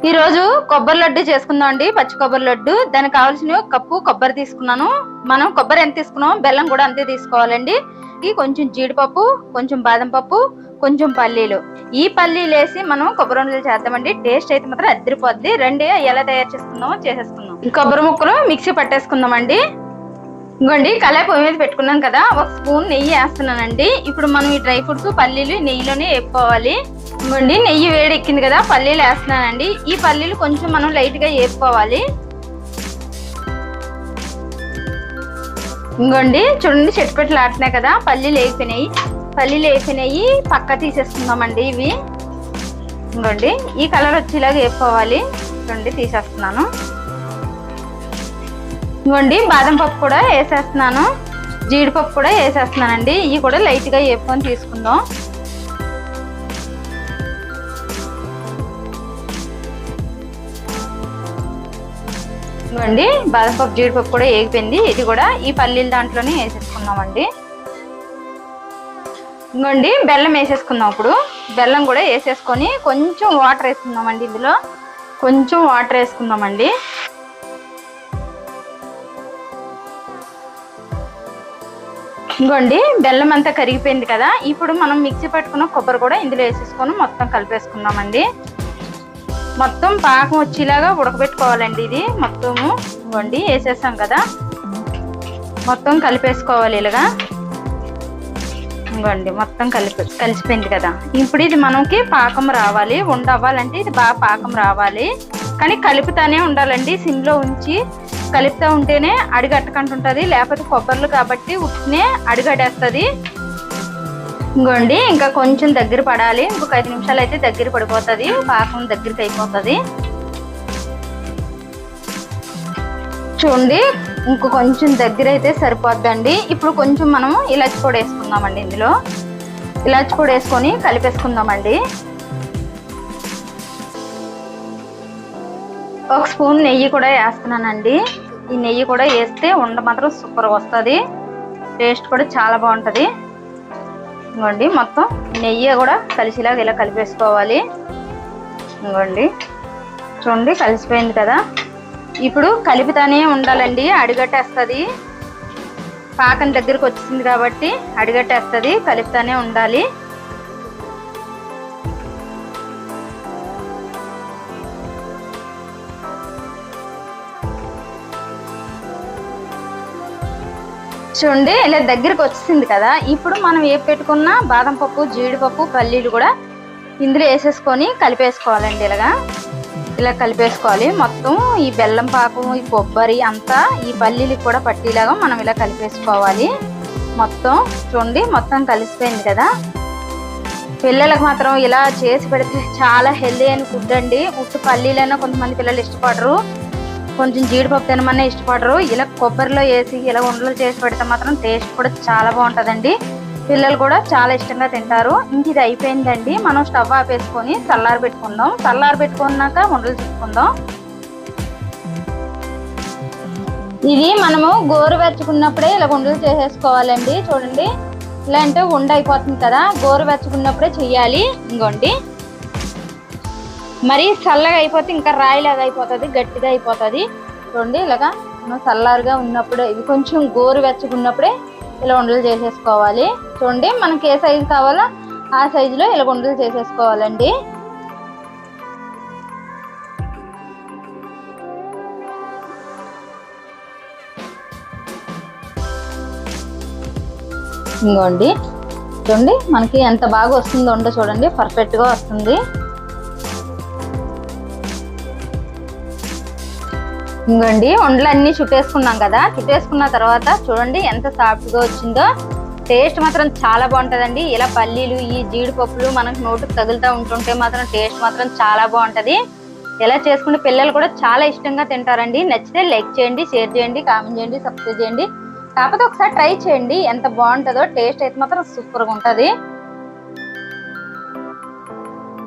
ఈ రోజు కొబ్బరి లడ్డు చేసుకుందాం అండి. పచ్చి కొబ్బరి లడ్డు. దానికి కావాల్సిన కప్పు కొబ్బరి తీసుకున్నాను. మనం కొబ్బరి ఎంత తీసుకున్నాం బెల్లం కూడా అంతే తీసుకోవాలండి. కొంచెం జీడిపప్పు, కొంచెం బాదం పప్పు, కొంచెం పల్లీలు. ఈ పల్లీలు వేసి మనం కొబ్బరి ఉండలు చేద్దామండి. టేస్ట్ అయితే మాత్రం అదిరిపోద్ది. రండి ఎలా తయారు చేసుకుందామో చేసేసుకుందాం. కొబ్బరి ముక్కలు మిక్సీ పట్టేసుకుందామండి. ఇంకోండి కళాయి పొయ్యి మీద పెట్టుకున్నాం కదా, ఒక స్పూన్ నెయ్యి వేస్తున్నానండి. ఇప్పుడు మనం ఈ డ్రై ఫ్రూట్స్ పల్లీలు నెయ్యిలోనే వేపుకోవాలి. ఇంకోండి నెయ్యి వేడి ఎక్కింది కదా, పల్లీలు వేస్తున్నానండి. ఈ పల్లీలు కొంచెం మనం లైట్ గా వేపుకోవాలి. ఇంకోండి చూడండి చెట్టుపెట్టలు ఆడుతున్నాయి కదా, పల్లీలు వేగిపోయినాయి. పక్క తీసేసుకుందామండి ఇవి. ఇంకోండి ఈ కలర్ వచ్చేలాగా వేపుకోవాలి. చూడండి తీసేస్తున్నాను. ఇంకోండి బాదం పప్పు కూడా వేసేస్తున్నాను, జీడిపప్పు కూడా వేసేస్తున్నానండి. ఇవి కూడా లైట్ గా వేపుకొని తీసుకుందాం. ఇవ్వండి బాదం పప్పు జీడిపప్పు కూడా వేగిపోయింది. ఇది కూడా ఈ పల్లీల దాంట్లోనే వేసేసుకుందామండి. ఇంకోండి బెల్లం వేసేసుకుందాం. ఇప్పుడు బెల్లం కూడా వేసేసుకొని కొంచెం వాటర్ వేసుకుందామండి. ఇందులో కొంచెం వాటర్ వేసుకుందామండి. ఇంకోండి బెల్లం అంతా కరిగిపోయింది కదా, ఇప్పుడు మనం మిక్సీ పట్టుకున్న కొబ్బరి కూడా ఇందులో వేసేసుకొని మొత్తం కలిపేసుకుందామండి. మొత్తం పాకం వచ్చేలాగా ఉడకబెట్టుకోవాలండి. ఇది మొత్తము ఇంకోండి వేసేసాం కదా, మొత్తం కలిపేసుకోవాలి ఇలాగా. ఇంకోండి మొత్తం కలిసిపోయింది కదా. ఇప్పుడు ఇది మనకి పాకం రావాలి. ఉండవ్వాలంటే ఇది బాగా పాకం రావాలి. కానీ కలుపుతానే ఉండాలండి. సిమ్లో ఉంచి కలుపుతూ ఉంటేనే అడిగట్టుకుంటుంటది. లేకపోతే కొబ్బరిలు కాబట్టి ఉట్టినే అడిగడేస్తుంది. ఇంకోండి ఇంకా కొంచెం దగ్గర పడాలి. ఇంకొక 5 నిమిషాలు అయితే దగ్గర పడిపోతుంది. పాకం దగ్గరికి అయిపోతుంది. చూడండి ఇంకో కొంచెం దగ్గర అయితే సరిపోద్దండి. ఇప్పుడు కొంచెం మనము ఇలాచి పొడి వేసుకుందామండి. ఇందులో ఇలాచి పొడి వేసుకొని కలిపేసుకుందామండి. ఒక స్పూన్ నెయ్యి కూడా వేస్తున్నానండి. ఈ నెయ్యి కూడా వేస్తే ఉండ మాత్రం సూపర్గా వస్తుంది. టేస్ట్ కూడా చాలా బాగుంటుంది. ఇంకోండి మొత్తం నెయ్యి కూడా కలిసిలాగా ఇలా కలిపేసుకోవాలి. ఇంకోండి చూడండి కలిసిపోయింది కదా. ఇప్పుడు కలుపుతానే ఉండాలండి, అడిగట్టేస్తుంది. పాకం దగ్గరకు వచ్చింది కాబట్టి అడిగట్టేస్తుంది. కలుపుతానే ఉండాలి. చూడండి ఇలా దగ్గరికి వచ్చింది కదా. ఇప్పుడు మనం పెట్టుకున్న బాదం పప్పు, జీడిపప్పు, పల్లీలు కూడా ఇందులో వేసేసుకొని కలిపేసుకోవాలండి. ఇలా కలిపేసుకోవాలి. మొత్తం ఈ బెల్లం పాకం, ఈ కొబ్బరి అంతా ఈ పల్లీలకు కూడా పట్టేలాగా మనం ఇలా కలిపేసుకోవాలి. మొత్తం చూడండి మొత్తం కలిసిపోయింది కదా. పిల్లలకు మాత్రం ఇలా చేసి పెడితే చాలా హెల్దీ అయిన ఫుడ్ అండి. ఉట్టు పల్లీలైనా కొంతమంది పిల్లలు ఇష్టపడరు, కొంచెం జీడిపప్పు తినమన్నా ఇష్టపడరు. ఇలా కొబ్బరిలో వేసి ఇలా ఉండలు చేసి పెడితే మాత్రం టేస్ట్ కూడా చాలా బాగుంటుందండి. పిల్లలు కూడా చాలా ఇష్టంగా తింటారు. ఇంక ఇది అయిపోయిందండి. మనం స్టవ్ ఆపేసుకొని చల్లారి పెట్టుకుందాం. చల్లారి పెట్టుకున్నాక ఉండలు చుట్టుకుందాం. ఇది మనము గోరువెచ్చుకున్నప్పుడే ఇలా ఉండలు చేసేసుకోవాలండి. చూడండి ఇలా అంటే ఉండ అయిపోతుంది కదా, గోరువెచ్చుకున్నప్పుడే చెయ్యాలి. ఇంకోండి మరి చల్లగా అయిపోతే ఇంకా రాయిలాగా అయిపోతుంది, గట్టిగా అయిపోతుంది. చూడండి ఇలాగా మనం చల్లారుగా ఉన్నప్పుడే, ఇవి కొంచెం గోరు వెచ్చకున్నప్పుడే ఇలా ఉండలు చేసేసుకోవాలి. చూడండి మనకి ఏ సైజు కావాలో ఆ సైజులో ఇలా ఉండలు చేసేసుకోవాలండి. ఇంకోండి చూడండి మనకి ఎంత బాగా వస్తుందో ఉండ. చూడండి పర్ఫెక్ట్గా వస్తుంది. ఇంకోండి ఉండలు అన్ని చుట్టేసుకున్నాం కదా. చుట్టేసుకున్న తర్వాత చూడండి ఎంత సాఫ్ట్గా వచ్చిందో. టేస్ట్ మాత్రం చాలా బాగుంటుందండి. ఇలా పల్లీలు, ఈ జీడిపప్పులు మనకు నోటుకు తగులుతూ ఉంటుంటే మాత్రం టేస్ట్ మాత్రం చాలా బాగుంటుంది. ఇలా చేసుకుంటే పిల్లలు కూడా చాలా ఇష్టంగా తింటారండి. నచ్చితే లైక్ చేయండి, షేర్ చేయండి, కామెంట్ చేయండి, సబ్స్క్రైబ్ చేయండి. కాకపోతే ఒకసారి ట్రై చేయండి, ఎంత బాగుంటుందో. టేస్ట్ అయితే మాత్రం సూపర్గా ఉంటుంది.